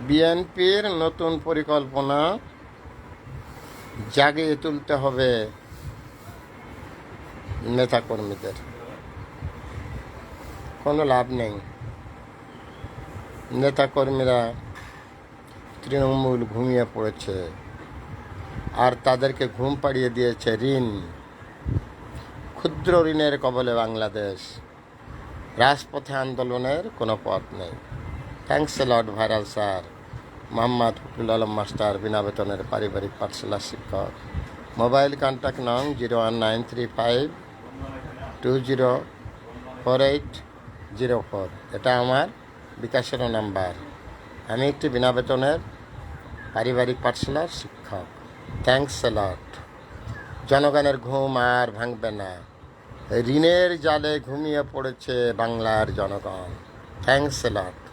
বিএনপির নতুন পরিকল্পনা, জাগিয়ে তুলতে হবে নেতাকর্মীদের। কোনো লাভ নেই, নেতাকর্মীরা তৃণমূল ঘুমিয়ে পড়েছে, আর তাদেরকে ঘুম পাড়িয়ে দিয়েছে ঋণ। ক্ষুদ্র ঋণের কবলে বাংলাদেশ। রাজপথে আন্দোলনের কোনো পথ নেই। Thanks a lot viral sir. Mohammad Fakhrul Alam master, বিনা বেতনের পারিবারিক পাঠশালার শিক্ষক। মোবাইল কন্ট্যাক্ট নং 01935204804। এটা আমার বিকাশের নাম্বার। আমি একটি বিনা বেতনের পারিবারিক পাঠশালার শিক্ষক। থ্যাংকস এ লট। জনগণের ঘুম আর ভাঙবে না। ঋণের জালে ঘুমিয়ে পড়েছে বাংলার জনগণ। Thanks a lot.